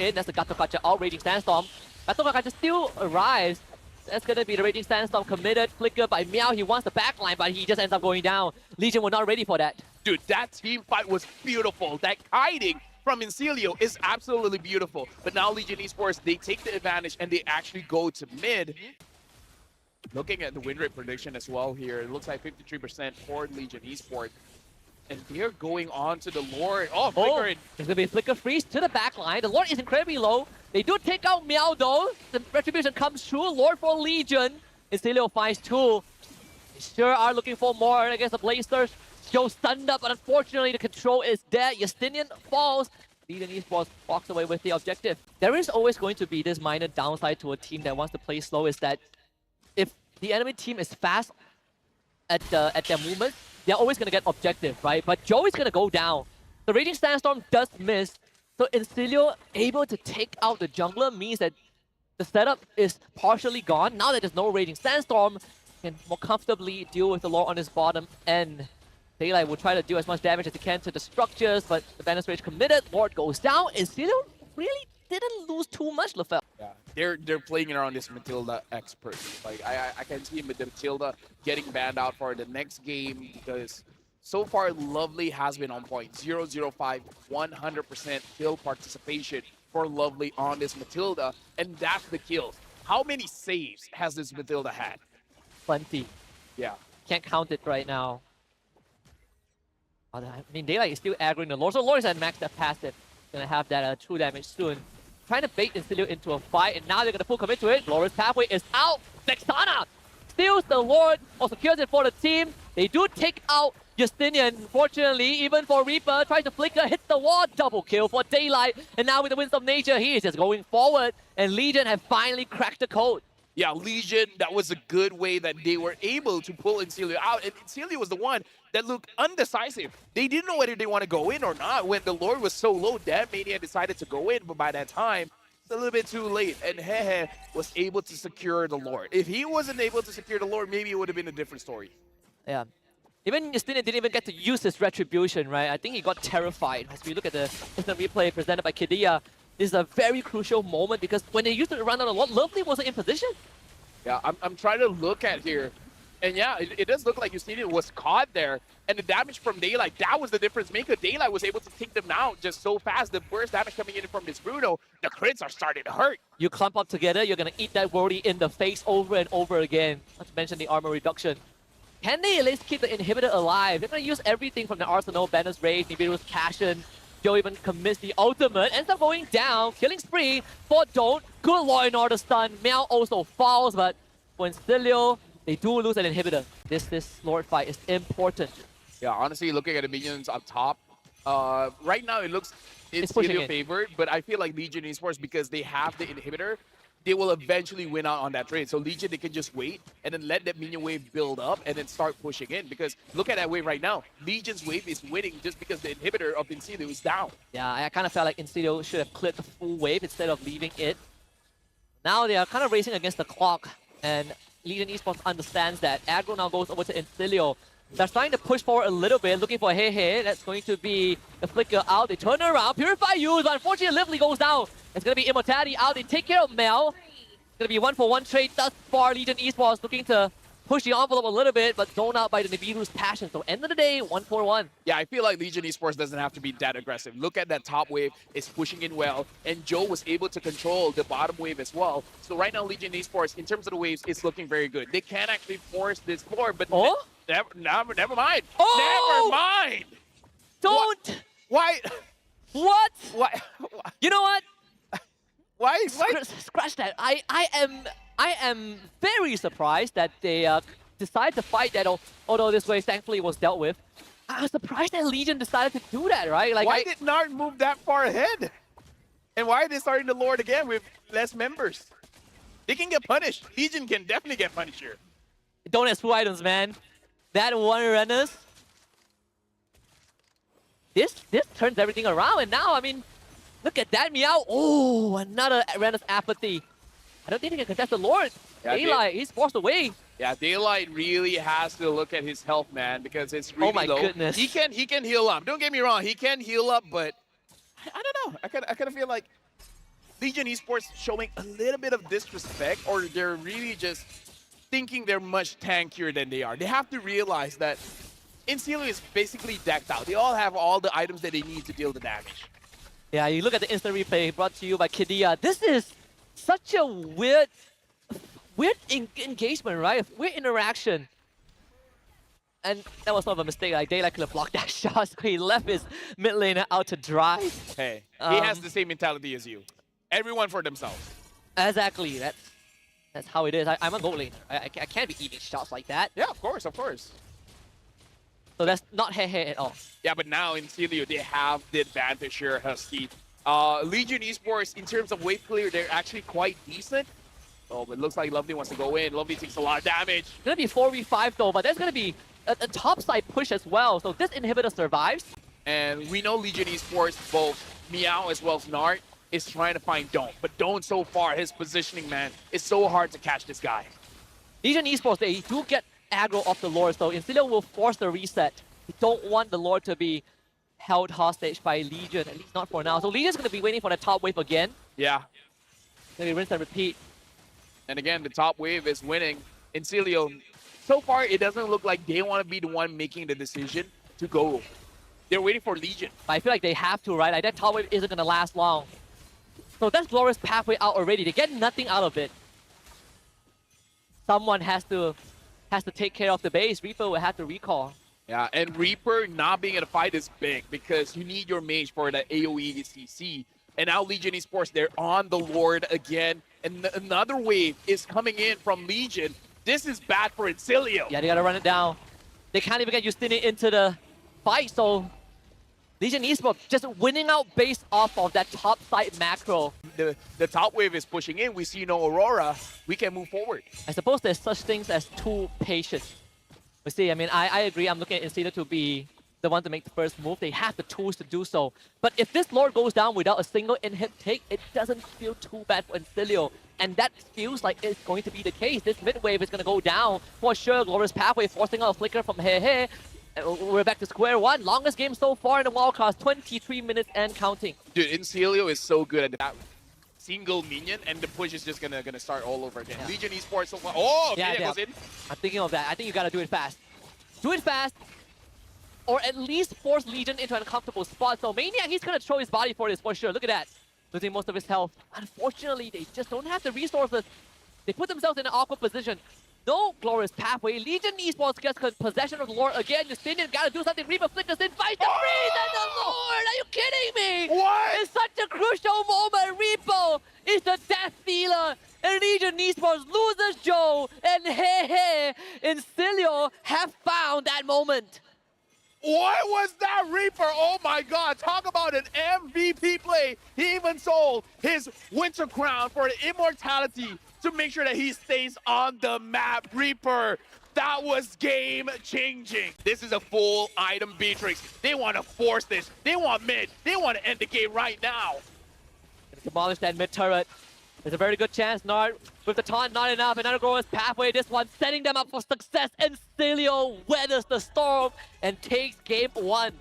in. That's the Gato Kacha out, Raging Sandstorm. Gato Kacha still arrives. That's gonna be the Raging Sandstorm committed. Flicker by Meow. He wants the backline, but he just ends up going down. Legion were not ready for that. Dude, that team fight was beautiful. That kiting from INSILIO is absolutely beautiful. But now Legion Esports, they take the advantage and they actually go to mid. Looking at the win rate prediction as well here, it looks like 53% for Legion Esports. And they're going on to the Lord. Oh, Flicker. There's going to be Flicker freeze to the back line. The Lord is incredibly low. They do take out Meow though. The retribution comes through. Lord for Legion. INSILIO finds 2. They sure are looking for more against the Blazers. Joe stunned up, but unfortunately the control is dead. Justinian falls. Legion Esports walks away with the objective. There is always going to be this minor downside to a team that wants to play slow, is that if the enemy team is fast at their movement, they're always going to get objective, right? But Joe is going to go down. The Raging Sandstorm does miss. So INSILIO able to take out the jungler means that the setup is partially gone. Now that there's no Raging Sandstorm, can more comfortably deal with the Lord on his bottom end. Daylight will try to do as much damage as he can to the structures, but the Banner's Rage committed. Lord goes down. INSILIO really didn't lose too much, LaFell. Yeah, they're playing around this Matilda expert. Like I can see Matilda getting banned out for the next game because so far Lovely has been on point. 0-0-5, 100% kill participation for Lovely on this Matilda, and that's the kills. How many saves has this Matilda had? Plenty. Yeah. Can't count it right now. I mean, Daylight is still aggroing the Lord. So Lord is at max that passive. Gonna have that true damage soon. Trying to bait INSILIO into a fight, and now they're gonna full commit to it. Glorious Pathway is out. Vexana steals the Lord, or secures it for the team. They do take out Justinian. Unfortunately, even for Reaper, tries to flicker, hits the wall. Double kill for Daylight. And now with the Winds of Nature, he is just going forward. And Legion have finally cracked the code. Yeah, Legion, that was a good way that they were able to pull INSILIO out. And INSILIO was the one that looked undecisive. They didn't know whether they want to go in or not. When the Lord was so low, Damn Mania decided to go in. But by that time, it's a little bit too late. And Hehe was able to secure the Lord. If he wasn't able to secure the Lord, maybe it would have been a different story. Yeah. Even Justinian didn't even get to use his retribution, right? I think he got terrified. As we look at the instant replay presented by Kidia, this is a very crucial moment because when they used to run out a lot, Lovely wasn't in position. Yeah, I'm trying to look at here. And yeah, it does look like Justinian was caught there. And the damage from Daylight, that was the difference maker. Daylight was able to take them out just so fast. The burst damage coming in from this Bruno, the crits are starting to hurt. You clump up together, you're going to eat that wordy in the face over and over again. Not to mention the armor reduction. Can they at least keep the inhibitor alive? They're going to use everything from the arsenal, Banner's Rage, Nibiru's Passion. Joe even commits the ultimate, ends up going down, killing spree for Don't. Good Law and Order stun. Meow also falls, but for INSILIO, they do lose an inhibitor. This Lord fight is important. Yeah, honestly, looking at the minions up top, right now it looks INSILIO favored, but I feel like Legion Esports, because they have the inhibitor, they will eventually win out on that trade. So Legion, they can just wait and then let that minion wave build up and then start pushing in. Because look at that wave right now. Legion's wave is winning just because the inhibitor of INSILIO is down. Yeah, I kind of felt like INSILIO should have cleared the full wave instead of leaving it. Now they are kind of racing against the clock, and Legion Esports understands that. Aggro now goes over to INSILIO. They're trying to push forward a little bit, looking for Hehe. That's going to be the flicker out. They turn around, Purify use, but unfortunately Lively goes down. It's going to be Immortality out. They take care of Mel. It's going to be 1-for-1 trade thus far. Legion Esports looking to push the envelope a little bit, but zoned out by the Nibiru's Passion. So end of the day, 1-for-1. Yeah, I feel like Legion Esports doesn't have to be that aggressive. Look at that top wave. It's pushing in well, and Joe was able to control the bottom wave as well. So right now, Legion Esports, in terms of the waves, it's looking very good. They can actually force this floor, but never mind. Oh! Never mind. Don't! Why? What? Why? You know what? Why? Scratch that. I am very surprised that they decided to fight that, although this wave thankfully was dealt with. I was surprised that Legion decided to do that, right? Like, why did Nart move that far ahead? And why are they starting to Lord again with less members? They can get punished. Legion can definitely get punished here. Don't have 2 items, man. That one runners. This turns everything around, and now, I mean, look at that Meow. Oh, another Renner's Apathy. I don't think he can contest the Lord. Yeah, Daylight, he's forced away. Yeah, Daylight really has to look at his health, man, because it's really low. Oh my goodness. He can heal up. Don't get me wrong, he can heal up, but I don't know. I kind of feel like Legion Esports showing a little bit of disrespect, or they're really just thinking they're much tankier than they are. They have to realize that INSILIO is basically decked out. They all have all the items that they need to deal the damage. Yeah, you look at the instant replay brought to you by Kidia. This is such a weird engagement, right? Weird interaction. And that was sort of a mistake. Like, Daylight could have blocked that shot, so he left his mid laner out to dry. Hey, he has the same mentality as you. Everyone for themselves. Exactly. That's how it is. I'm a gold laner. I can't be eating shots like that. Yeah, of course, of course. So that's not hair at all. Yeah, but now in INSILIO, they have the advantage here, Husky. Legion Esports, in terms of wave clear, they're actually quite decent. Oh, but it looks like Lovely wants to go in. Lovely takes a lot of damage. It's going to be 4v5 though, but there's going to be a top side push as well. So this inhibitor survives. And we know Legion Esports, both Meow as well as Nart, is trying to find Don't. But Don't so far, his positioning, man, is so hard to catch this guy. Legion Esports, they do get aggro off the Lord, so INSILIO will force the reset. We don't want the Lord to be held hostage by Legion, at least not for now. So Legion's going to be waiting for the top wave again. Yeah. Maybe rinse and repeat. And again, the top wave is winning. INSILIO, so far, it doesn't look like they want to be the one making the decision to go. They're waiting for Legion. But I feel like they have to, right? Like that top wave isn't going to last long. So that's Glorious pathway out already. They get nothing out of it. Someone has to take care of the base. Reaper will have to recall. Yeah, and Reaper not being in a fight is big because you need your mage for the AoE CC. And now Legion Esports, they're on the Lord again. And another wave is coming in from Legion. This is bad for INSILIO. Yeah, they gotta run it down. They can't even get Justini into the fight, so Legion Esports just winning out based off of that top side macro. The top wave is pushing in. We see no Aurora. We can move forward. I suppose there's such things as too patient. We see, I mean, I agree. I'm looking at INSILIO to be the one to make the first move. They have the tools to do so. But if this Lord goes down without a single inhib take, it doesn't feel too bad for INSILIO. And that feels like it's going to be the case. This mid wave is going to go down for sure. Glorious pathway forcing out a flicker from He. We're back to square one. Longest game so far in the Wildcard, 23 minutes and counting. Dude, INSILIO is so good at that single minion, and the push is just gonna start all over again. Yeah. Legion Esports, so oh, yeah, goes in. I'm thinking of that. I think you gotta do it fast. Do it fast, or at least force Legion into an uncomfortable spot. So Maniac, he's gonna throw his body for this for sure. Look at that. Losing most of his health. Unfortunately, they just don't have the resources. They put themselves in an awkward position. No Glorious pathway. Legion Esports gets possession of the Lord again. Justinian gotta do something. Reaper flickers in, fight the freeze, and the Lord! Are you kidding me? What? It's such a crucial moment. Reaper is the death dealer. And Legion Esports loses Joe. And INSILIO have found that moment. What was that Reaper? Oh my god, talk about an MVP play. He even sold his Winter Crown for the immortality to make sure that he stays on the map. Reaper, that was game-changing. This is a full item Beatrix. They want to force this. They want mid. They want to end the game right now. Demolish that mid turret. There's a very good chance. Nart with the taunt, not enough. Another Glorious pathway. This one setting them up for success. And INSILIO weathers the storm and takes game one.